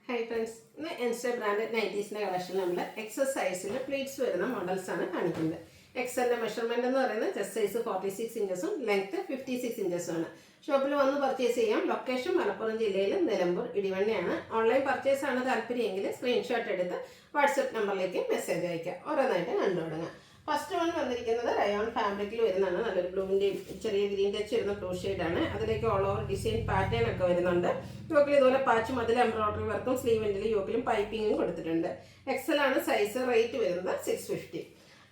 Hi friends, ഇന്ന് എൻസ്റ്റ brand നൈറ്റീസിൻ്റെ collection നമ്മൾ എക്സസൈസിൽ pleats വരുന്ന മോഡൽസാണ് കാണിക്കുന്നത്. എക്സലിൻ്റെ മെഷർമെൻറ്റ് എന്ന് പറയുന്നത് ചെസ്റ്റ് സൈസ് 46 ഇഞ്ചസും ലെങ്ത്ത് 56 ഇഞ്ചസും ആണ്. ഷോപ്പിൽ വന്ന് പർച്ചേസ് ചെയ്യാം. ലൊക്കേഷൻ മലപ്പുറം ജില്ലയിൽ നിലമ്പൂർ ഇടിവണ്ണയാണ്. ഓൺലൈൻ പർച്ചേസ് ആണ് താല്പര്യമെങ്കിൽ സ്ക്രീൻഷോട്ട് എടുത്ത് വാട്സപ്പ് നമ്പറിലേക്ക് മെസ്സേജ് അയക്കാം. ഓരോന്നായിട്ട് കണ്ടു തുടങ്ങാം. ഫസ്റ്റ് വൺ വന്നിരിക്കുന്നത് റയോൺ ഫാബ്രിക്കിൽ വരുന്നതാണ്. നല്ലൊരു ബ്ലൂവിൻ്റെയും ചെറിയ ഗ്രീൻ ടച്ച് വരുന്ന ബ്ലൂ ഷെയ്ഡാണ്. അതിലേക്ക് ഓൾ ഓവർ ഡിസൈൻ പാറ്റേൺ ഒക്കെ വരുന്നുണ്ട്. യോക്കിൽ ഇതുപോലെ പാച്ചും അതിൽ എംബ്രോയിഡറി വർക്കും സ്ലീവ് എൻഡിൽ യോക്കിലും പൈപ്പിങ്ങും കൊടുത്തിട്ടുണ്ട്. എക്സൽ ആണ് സൈസ്. റേറ്റ് വരുന്നത് 650.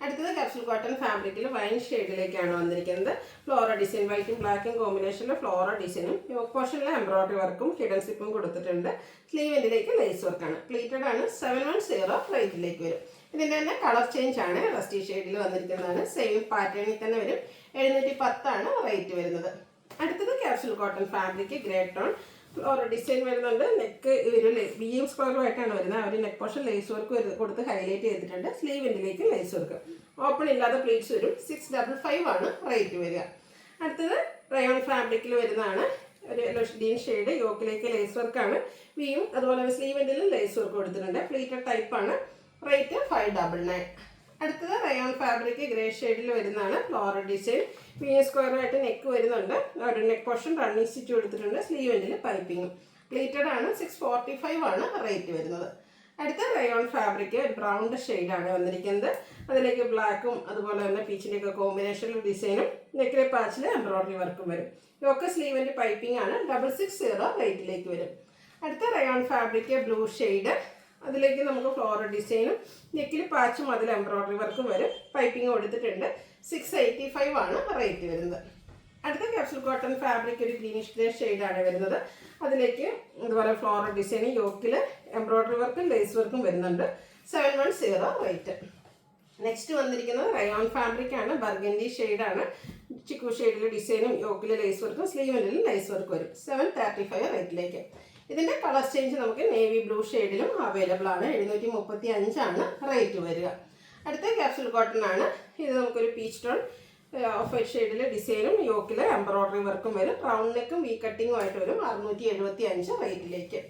അടുത്തത് കാപ്സ്യൂൾ കോട്ടൺ ഫാബ്രിക്കിൽ വൈൻ ഷെയ്ഡിലേക്കാണ് വന്നിരിക്കുന്നത്. ഫ്ലോറ ഡിസൈൻ വൈറ്റും ബ്ലാക്കും കോമ്പിനേഷനിൽ ഫ്ലോറ ഡിസൈനും യോക്ക് പോർഷനിൽ എംബ്രോയിഡറി വർക്കും ഹിഡൻ സ്ലിപ്പും കൊടുത്തിട്ടുണ്ട്. സ്ലീവ് എൻഡിലേക്ക് ലേസ് വർക്കാണ്. പ്ലീറ്റഡ് ആണ്. 710 റേറ്റിലേക്ക് വരും. ഇതിൻ്റെ തന്നെ കളർ ചേഞ്ച് ആണ്. റസ്റ്റി ഷെയ്ഡിൽ വന്നിരിക്കുന്നതാണ്. സെയിം പാറ്റേണിൽ തന്നെ വരും. 710 റേറ്റ് വരുന്നത്. അടുത്തത് capsule cotton fabric grey tone floral design വരുന്നുണ്ട്. നെക്ക് ഒരു ബിയും സ്ക്വയറുമായിട്ടാണ് വരുന്നത്. അവർ നെക്ക് പോർഷൻ ലേസ് വർക്ക് കൊടുത്ത് ഹൈലൈറ്റ് ചെയ്തിട്ടുണ്ട്. സ്ലീവ് എൻഡിലേക്ക് ലേസ് വർക്ക്. ഓപ്പൺ ഇല്ലാതെ പ്ലീറ്റ്സ് വരും. 655 റേറ്റ് വരിക. അടുത്തത് റയോൺ ഫാബ്രിക്കിൽ വരുന്നതാണ്. ഒരു ഗ്രീൻ ഷെയ്ഡ്. യോക്കിലേക്ക് ലേസ് വർക്കാണ്. ബിയും അതുപോലെ സ്ലീവ് എൻഡിലും ലേസ് വർക്ക് കൊടുത്തിട്ടുണ്ട്. പ്ലീറ്റഡ് ടൈപ്പാണ്. റേറ്റ് 599. അടുത്തത് റയോൺ ഫാബ്രിക് ഗ്രേ ഷെയ്ഡിൽ വരുന്നതാണ്. ഫ്ലോറൽ ഡിസൈൻ വി സ്ക്വയറായിട്ട് നെക്ക് വരുന്നുണ്ട്. ഒരു നെക്ക് പോർഷൻ റണ്ണിങ് സ്റ്റിച്ച് കൊടുത്തിട്ടുണ്ട്. സ്ലീവ് എൻഡിൽ പൈപ്പിങ്ങും. പ്ലീറ്റഡ് ആണ്. 645 റേറ്റ് വരുന്നത്. അടുത്ത റയോൺ ഫാബ്രിക് ബ്രൗൺ ഷെയ്ഡാണ് വന്നിരിക്കുന്നത്. അതിലേക്ക് ബ്ലാക്കും അതുപോലെ തന്നെ പീച്ചിൻ്റെയൊക്കെ കോമ്പിനേഷനിൽ ഡിസൈനും നെക്കിലെ പാച്ചിൽ എംബ്രോയിഡറി വർക്കും വരും. യോക്ക് സ്ലീവിൻ്റെ പൈപ്പിംഗ് ആണ്. 660 റേറ്റിലേക്ക് വരും. അടുത്ത റയോൺ ഫാബ്രിക് ബ്ലൂ ഷെയ്ഡ്. അതിലേക്ക് നമുക്ക് ഫ്ലോറൽ ഡിസൈനും നെക്കിൽ പാച്ചും അതിൽ എംബ്രോയിഡറി വർക്കും വരും. പൈപ്പിംഗ് കൊടുത്തിട്ടുണ്ട്. 685 റേറ്റ് വരുന്നത്. അടുത്ത കാപ്സ്യൂൾ കോട്ടൺ ഫാബ്രിക് ഒരു ഗ്രീനിഷ് ഗ്രേ ഷെയ്ഡാണ് വരുന്നത്. അതിലേക്ക് ഇതുപോലെ ഫ്ലോറൽ ഡിസൈൻ യോക്കിൽ എംബ്രോയിഡറി വർക്കും ലേസ് വർക്കും വരുന്നുണ്ട്. 710 റേറ്റ്. നെക്സ്റ്റ് വന്നിരിക്കുന്നത് റയോൺ ഫാബ്രിക് ആണ്. ബർഗൻഡി ഷെയ്ഡാണ്. ചിക്കു ഷെയ്ഡിൽ ഡിസൈനും യോക്കിൽ ലേസ് വർക്കും സ്ലീവ് എൻഡിലും ലേസ് വർക്ക് വരും. 735 റേറ്റിലേക്ക്. ഇതിൻ്റെ കളർ ചേഞ്ച് നമുക്ക് നേവി ബ്ലൂ ഷെയ്ഡിലും അവൈലബിൾ ആണ്. 735 റേറ്റ് വരിക. അടുത്ത കാപ്സ്യൂൾ കോട്ടൺ ആണ്. ഇത് നമുക്കൊരു പീച്ച് ടോൺ ഓഫ് വൈറ്റ് ഷെയ്ഡിൽ ഡിസൈനും യോക്കിൽ എംബ്രോയിഡറി വർക്കും വരും. റൗണ്ട് നെക്കും വി കട്ടിങ്ങും ആയിട്ട് വരും. 675 റേറ്റിലേക്ക്.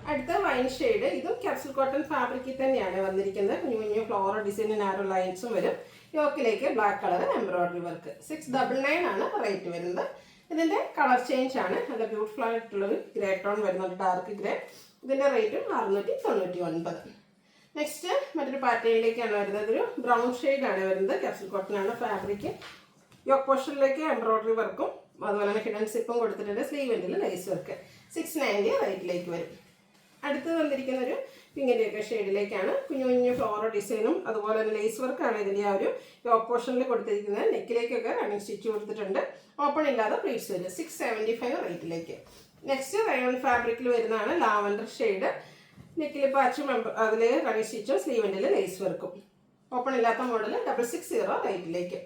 അടുത്ത വൈൻ ഷെയ്ഡ്. ഇതും കാപ്സ്യൂൾ കോട്ടൺ ഫാബ്രിക്കിൽ തന്നെയാണ് വന്നിരിക്കുന്നത്. കുഞ്ഞു കുഞ്ഞു ഫ്ലോറൽ ഡിസൈനും നാരോ ലൈൻസും വരും. യോക്കിലേക്ക് black colour embroidery work. 699 rate വരുന്നത്. ഇതിൻ്റെ കളർ ചേഞ്ച് ആണ്. നല്ല ബ്യൂട്ടിഫുൾ ആയിട്ടുള്ളൊരു ഗ്രേ ടോൺ വരുന്നുണ്ട്. Dark grey. ഇതിൻ്റെ റേറ്റും 699. നെക്സ്റ്റ് മറ്റൊരു പാറ്റേണിലേക്കാണ് വരുന്നത്. ഒരു ബ്രൗൺ ഷെയ്ഡാണ് വരുന്നത്. കാപ്സ്യൂൾ കോട്ടൺ ആണ് ഫാബ്രിക്. യോക്ക് പോർഷനിലേക്ക് എംബ്രോയിഡറി വർക്കും അതുപോലെ തന്നെ ഹിഡൻ സിപ്പും കൊടുത്തിട്ടുണ്ട്. സ്ലീവ് എൻഡിൽ ലേസ് വർക്ക്. 690 റേറ്റിലേക്ക് വരും. അടുത്ത് വന്നിരിക്കുന്ന ഒരു പിങ്കിൻ്റെയൊക്കെ ഷെയ്ഡിലേക്കാണ്. കുഞ്ഞു കുഞ്ഞു ഫ്ലോറൽ ഡിസൈനും അതുപോലെ തന്നെ ലേസ് വർക്കാണ് ഇതിൻ്റെ ആ ഒരു യോക്ക് പോർഷനിൽ കൊടുത്തിരിക്കുന്നത്. നെക്കിലേക്കൊക്കെ റണ്ണിങ് സ്റ്റിച്ച് കൊടുത്തിട്ടുണ്ട്. ഓപ്പൺ ഇല്ലാതെ പ്ലീറ്റ്സ് വരും. 675 റേറ്റിലേക്ക്. നെക്സ്റ്റ് റയോൺ ഫാബ്രിക്കിൽ വരുന്നതാണ് ലാവൻഡർ ഷെയ്ഡ്. നെക്കിൽ പാച്ചും അതിൽ റണ്ണിങ് സ്റ്റിച്ചും സ്ലീവ് എൻഡിൽ ലേസ് വർക്കും. ഓപ്പൺ ഇല്ലാത്ത മോഡൽ 660 റേറ്റിലേക്ക്.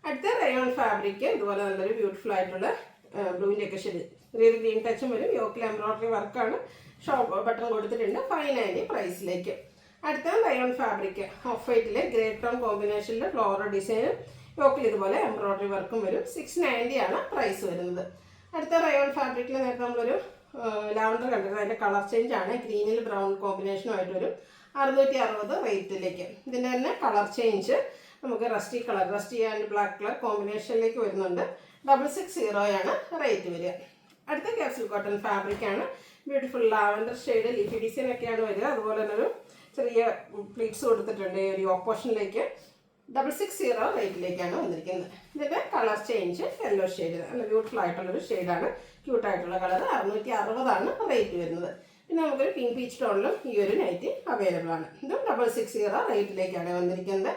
അടുത്ത റയോൺ ഫാബ്രിക് ഇതുപോലെ നല്ലൊരു ബ്യൂട്ടിഫുൾ ആയിട്ടുള്ള ബ്ലൂവിൻ്റെയൊക്കെ ഷെയ്ഡ്. ചെറിയൊരു ഗ്രീൻ ടച്ചും വരും. യോക്കിൽ എംബ്രോയിഡറി വർക്കാണ്. ഷോപ്പ് ബട്ടൺ കൊടുത്തിട്ടുണ്ട്. 590 പ്രൈസിലേക്ക്. അടുത്ത റയോൺ ഫാബ്രിക് ഓഫ് വൈറ്റിലെ ഗ്രേ ടോൺ കോമ്പിനേഷനിൽ ഫ്ലോറൽ ഡിസൈനും യോക്കിൽ ഇതുപോലെ എംബ്രോയിഡറി വർക്കും വരും. 690 പ്രൈസ് വരുന്നത്. അടുത്ത റയോൺ ഫാബ്രിക്കിൽ നേരത്തെ നമ്മളൊരു ലാവൻഡർ കണ്ടിരുന്നത്. അതിൻ്റെ കളർ ചേഞ്ച് ആണ്. ഗ്രീനിൽ ബ്രൗൺ കോമ്പിനേഷനുമായിട്ട് വരും. 660 റേറ്റിലേക്ക്. ഇതിൻ്റെ തന്നെ കളർ ചേഞ്ച് നമുക്ക് rusty colour, rusty and black colour കോമ്പിനേഷനിലേക്ക് വരുന്നുണ്ട്. 660 റേറ്റ് വരിക. അടുത്ത കാപ്സ്യൂൾ കോട്ടൺ ഫാബ്രിക് ആണ്. Beautiful lavender shade leafy design ഒക്കെയാണ് വരിക. അതുപോലെ തന്നെ ഒരു ചെറിയ പ്ലീറ്റ്സ് കൊടുത്തിട്ടുണ്ട് ഒരു ഓപ്പോഷനിലേക്ക്. 660 റേറ്റിലേക്കാണ് വന്നിരിക്കുന്നത്. ഇതിൻ്റെ കളർ ചേഞ്ച് യെല്ലോ ഷെയ്ഡ്. നല്ല ബ്യൂട്ടിഫുൾ ആയിട്ടുള്ളൊരു ഷെയ്ഡാണ്. ക്യൂട്ടായിട്ടുള്ള കളർ. 660 റേറ്റ് വരുന്നത്. പിന്നെ നമുക്കൊരു പിങ്ക് പീച്ച് ടോണിലും ഈ ഒരു നൈറ്റി അവൈലബിൾ ആണ്. ഇതും 660 റേറ്റിലേക്കാണ് വന്നിരിക്കുന്നത്.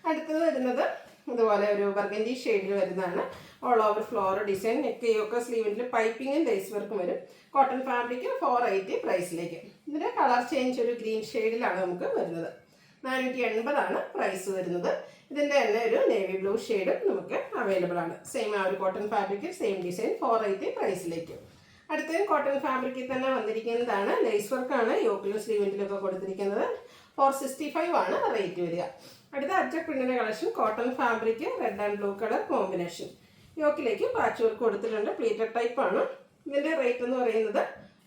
അടുത്തത് വരുന്നത് ഇതുപോലെ ഒരു ബർഗൻഡി ഷെയ്ഡിൽ വരുന്നതാണ്. All over floral design neck yoke സ്ലീവിൻ്റെ പൈപ്പിങ്ങും ലേസ് വർക്കും വരും. കോട്ടൺ ഫാബ്രിക് 480 പ്രൈസിലേക്ക്. ഇതിൻ്റെ കളർ ചേഞ്ച് ഒരു ഗ്രീൻ ഷെയ്ഡിലാണ് നമുക്ക് വരുന്നത്. 480 പ്രൈസ് വരുന്നത്. ഇതിൻ്റെ തന്നെ ഒരു നേവി ബ്ലൂ ഷെയ്ഡും നമുക്ക് അവൈലബിൾ ആണ്. സെയിം ആ ഒരു കോട്ടൺ ഫാബ്രിക് സെയിം ഡിസൈൻ 480 പ്രൈസിലേക്ക്. അടുത്തത് കോട്ടൺ ഫാബ്രിക്കിൽ തന്നെ വന്നിരിക്കുന്നതാണ്. ലേസ് വർക്കാണ് യോക്കിലും സ്ലീവിൻ്റിലൊക്കെ കൊടുത്തിരിക്കുന്നത്. 465 റേറ്റ് വരിക. അടുത്ത അജ്രക് പ്രിന്റിൻ്റെ collection cotton fabric red and blue colour combination. യോക്കിലേക്ക് പാച്ച് വർക്ക് കൊടുത്തിട്ടുണ്ട്. പ്ലീറ്റഡ് ടൈപ്പാണ്. ഇതിൻ്റെ റേറ്റ് എന്ന് പറയുന്നത്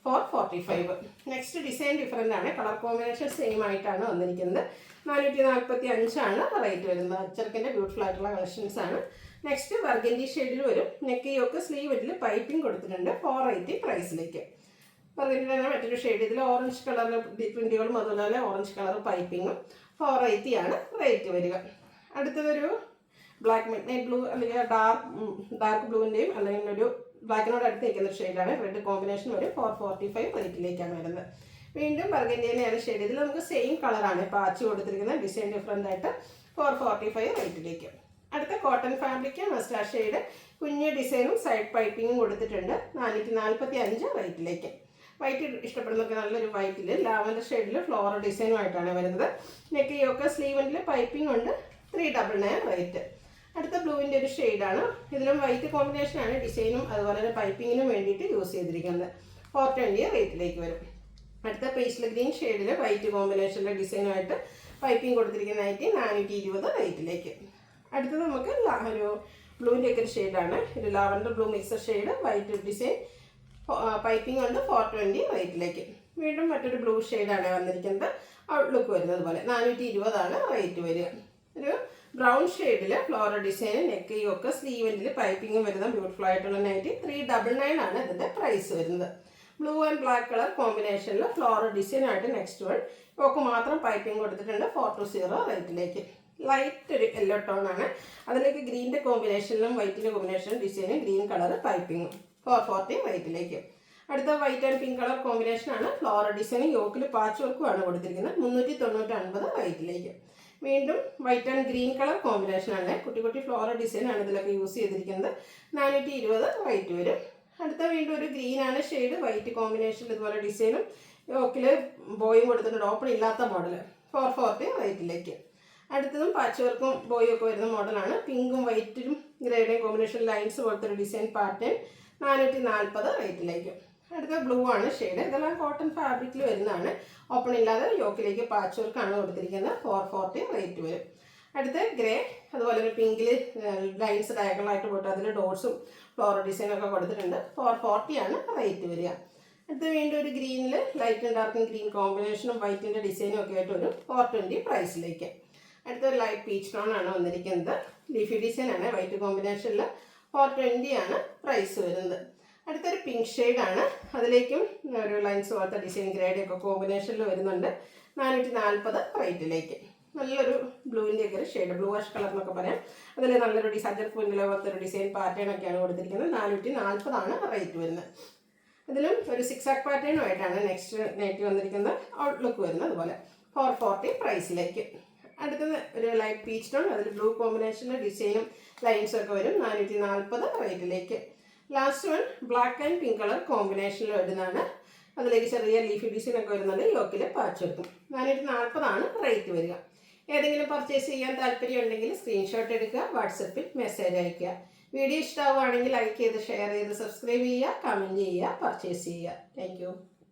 445. നെക്സ്റ്റ് ഡിസൈൻ ഡിഫറെൻ്റ് ആണ്, കളർ കോമ്പിനേഷൻ സെയിം ആയിട്ടാണ് വന്നിരിക്കുന്നത്. 445 റേറ്റ് വരുന്നത്. അച്ചർക്കിൻ്റെ ബ്യൂട്ടിഫുൾ ആയിട്ടുള്ള കളക്ഷൻസ് ആണ്. നെക്സ്റ്റ് ബർഗൻഡി ഷെയ്ഡിൽ വരും. നെക്ക് യോക്ക് സ്ലീവിൽ പൈപ്പിംഗ് കൊടുത്തിട്ടുണ്ട് 480 പ്രൈസിലേക്ക്. ബർഗൻഡി തന്നെ മറ്റൊരു ഷെയ്ഡ്, ഇതിൽ ഓറഞ്ച് കളർ പ്രിൻറ്റുകളും അതുപോലെ ഓറഞ്ച് കളർ പൈപ്പിങ്ങും 480 റേറ്റ് വരിക. അടുത്തതൊരു ബ്ലാക്ക് മിഡ് നൈറ്റ് ബ്ലൂ അല്ലെങ്കിൽ ഡാർക്ക് ബ്ലൂവിൻ്റെയും അല്ലെങ്കിൽ ഒരു ബ്ലാക്കിനോട് അടുത്ത് നിൽക്കുന്ന ഷെയ്ഡാണ്. റെഡ് കോമ്പിനേഷൻ വരും 445 റേറ്റിലേക്കാണ് വരുന്നത്. വീണ്ടും ബർഗൻഡിയാണ് ഷെയ്ഡ്. ഇതിൽ നമുക്ക് സെയിം കളറാണ് പാച്ച് കൊടുത്തിരിക്കുന്നത്, ഡിസൈൻ ഡിഫറൻ്റ് ആയിട്ട് 445 റേറ്റിലേക്ക്. അടുത്ത കോട്ടൺ ഫാബ്രിക് മസ്റ്റാർഡ് ഷെയ്ഡ്, കുഞ്ഞ് ഡിസൈനും സൈഡ് പൈപ്പിങ്ങും കൊടുത്തിട്ടുണ്ട് 445 റേറ്റിലേക്ക്. വൈറ്റ് ഇഷ്ടപ്പെടുന്നൊക്കെ നല്ലൊരു വൈറ്റിൽ ലാവൻഡർ ഷെയ്ഡിൽ ഫ്ലോറൽ ഡിസൈനുമായിട്ടാണ് വരുന്നത്. നെക്ക് യോക്ക് സ്ലീവിൻ്റെ പൈപ്പിംഗ് ഉണ്ട് 399 റേറ്റ്. അടുത്ത ബ്ലൂവിൻ്റെ ഒരു ഷെയ്ഡാണ്. ഇതിലും വൈറ്റ് കോമ്പിനേഷനാണ് ഡിസൈനും അതുപോലെ തന്നെ പൈപ്പിങ്ങിനും വേണ്ടിയിട്ട് യൂസ് ചെയ്തിരിക്കുന്നത്. 420 റേറ്റിലേക്ക് വരും. അടുത്ത പേസ്റ്റൽ ഗ്രീൻ ഷെയ്ഡിൽ വൈറ്റ് കോമ്പിനേഷനിലെ ഡിസൈനുമായിട്ട് പൈപ്പിംഗ് കൊടുത്തിരിക്കുന്നതായിട്ട് 420 റേറ്റിലേക്ക്. അടുത്തത് നമുക്ക് ഒരു ബ്ലൂവിൻ്റെ ഒക്കെ ഒരു ഷെയ്ഡാണ്. ഒരു lavender blue mixer shade, white design, piping ഉണ്ട് 420 റേറ്റിലേക്ക്. വീണ്ടും മറ്റൊരു ബ്ലൂ ഷെയ്ഡാണ് വന്നിരിക്കുന്നത്. ഔട്ട്ലുക്ക് വരുന്നത് പോലെ 420 റേറ്റ് വരിക. ഒരു ബ്രൗൺ ഷെയ്ഡിൽ ഫ്ലോറൽ ഡിസൈൻ, നെക്ക് യോക്ക് സ്ലീവെൻറ്റിൽ പൈപ്പിംഗും വരുന്ന ബ്യൂട്ടിഫുൾ ആയിട്ടുള്ള നൈറ്റി 399 ഇതിൻ്റെ പ്രൈസ് വരുന്നത്. ബ്ലൂ ആൻഡ് ബ്ലാക്ക് കളർ കോമ്പിനേഷനിൽ ഫ്ലോറൽ ഡിസൈൻ ആയിട്ട് നെക്സ്റ്റ് വൺ യോക്ക് മാത്രം പൈപ്പിംഗ് കൊടുത്തിട്ടുണ്ട് 420 റേറ്റിലേക്ക്. ലൈറ്റ് ഒരു യെല്ലോ ടോൺ ആണ്, അതിലേക്ക് ഗ്രീൻ്റെ കോമ്പിനേഷനിലും വൈറ്റിൻ്റെ കോമ്പിനേഷനും ഡിസൈനും ഗ്രീൻ കളർ പൈപ്പിങ്ങും 440 റേറ്റിലേക്ക്. അടുത്ത വൈറ്റ് ആൻഡ് പിങ്ക് കളർ കോമ്പിനേഷനാണ്. ഫ്ലോറൽ ഡിസൈനും യോക്കിൽ പാച്ച് വർക്കുമാണ് കൊടുത്തിരിക്കുന്നത് 399 റേറ്റിലേക്ക്. വീണ്ടും വൈറ്റ് ആൻഡ് ഗ്രീൻ കളർ കോമ്പിനേഷനാണ്. കുട്ടി കുട്ടി ഫ്ലോറൽ ഡിസൈനാണ് ഇതിലൊക്കെ യൂസ് ചെയ്തിരിക്കുന്നത് 420 റേറ്റ് വരും. അടുത്ത വീണ്ടും ഒരു ഗ്രീനാണ് ഷെയ്ഡ്, വൈറ്റ് കോമ്പിനേഷനിൽ ഇതുപോലെ ഡിസൈനും യോക്കിൽ ബോയും കൊടുത്തിട്ടുണ്ട്, ഓപ്പൺ ഇല്ലാത്ത മോഡൽ 440 റേറ്റിലേക്ക്. അടുത്തതും പാച്ച് വർക്കും ബോയും ഒക്കെ വരുന്ന മോഡലാണ്. പിങ്കും വൈറ്റിലും ഗ്രേയുടെയും കോമ്പിനേഷൻ ലൈൻസ് പോലത്തെ ഒരു ഡിസൈൻ പാറ്റേൺ 440 റേറ്റിലേക്ക്. അടുത്ത ബ്ലൂ ആണ് ഷെയ്ഡ്. ഇതെല്ലാം കോട്ടൺ ഫാബ്രിക്കിൽ വരുന്നതാണ്. ഓപ്പൺ ഇല്ലാതെ യോക്കിലേക്ക് പാച്ച് വർക്കാണ് കൊടുത്തിരിക്കുന്നത് 440 റേറ്റ് വരും. അടുത്ത ഗ്രേ, അതുപോലെ തന്നെ പിങ്കിൽ ലൈൻസ് ഡയഗണലായിട്ട് പോയിട്ട് അതിൽ ഡോട്ട്സും ഫ്ലോറൽ ഡിസൈനൊക്കെ കൊടുത്തിട്ടുണ്ട് 440 റേറ്റ് വരിക. അടുത്ത വീണ്ടും ഒരു ഗ്രീനിൽ ലൈറ്റ് ആൻഡ് ഡാർക്കും ഗ്രീൻ കോമ്പിനേഷനും വൈറ്റിൻ്റെ ഡിസൈനും ഒക്കെ ആയിട്ട് ഒരു 420 പ്രൈസിലേക്ക്. അടുത്തൊരു ലൈറ്റ് പീച്ച് ടോൺ ആണ് വന്നിരിക്കുന്നത്. ലീഫി ഡിസൈനാണ്, വൈറ്റ് കോമ്പിനേഷനിൽ 420 പ്രൈസ് വരുന്നത്. അടുത്തൊരു പിങ്ക് ഷെയ്ഡാണ്, അതിലേക്കും ഒരു ലൈൻസ് പോലത്തെ ഡിസൈൻ ഗ്രേഡൊക്കെ കോമ്പിനേഷനിൽ വരുന്നുണ്ട് 440 റേറ്റിലേക്ക്. നല്ലൊരു ബ്ലൂവിൻ്റെ ഒക്കെ ഒരു ഷെയ്ഡ്, ബ്ലൂ വാഷ് കളർ എന്നൊക്കെ പറയാം. അതിൽ നല്ലൊരു സജർ പൂവിൻ്റെ പോലത്തെ ഒരു ഡിസൈൻ പാറ്റേൺ ഒക്കെയാണ് കൊടുത്തിരിക്കുന്നത് 440 റേറ്റ് വരുന്നത്. ഇതിലും ഒരു സിക്സാക് പാറ്റേണുമായിട്ടാണ് നെക്സ്റ്റ് നൈറ്റ് വന്നിരിക്കുന്നത്. ഔട്ട്ലുക്ക് വരുന്നത് അതുപോലെ 440 പ്രൈസിലേക്ക്. അടുത്തത് ഒരു ലൈറ്റ് പീച്ച് ടോൺ, അതിൽ ബ്ലൂ കോമ്പിനേഷനിൽ ഡിസൈനും ലൈൻസും ഒക്കെ വരും 440 റേറ്റിലേക്ക്. Last one black and pink colour കോമ്പിനേഷനിൽ വരുന്നതാണ്. അതിലേക്ക് ചെറിയ ലീഫി ഡിസൈൻ ഒക്കെ വരുന്നുണ്ട്, യോക്കിൽ പാച്ച് വെക്കും 440 റേറ്റ് വരിക. ഏതെങ്കിലും പർച്ചേസ് ചെയ്യാൻ താല്പര്യം ഉണ്ടെങ്കിൽ സ്ക്രീൻഷോട്ട് എടുക്കുക, വാട്സപ്പിൽ മെസ്സേജ് അയയ്ക്കുക. വീഡിയോ ഇഷ്ടമാവുകയാണെങ്കിൽ ലൈക്ക് ചെയ്ത് ഷെയർ ചെയ്ത് സബ്സ്ക്രൈബ് ചെയ്യുക, കമൻറ്റ് ചെയ്യുക, പർച്ചേസ് ചെയ്യുക. താങ്ക്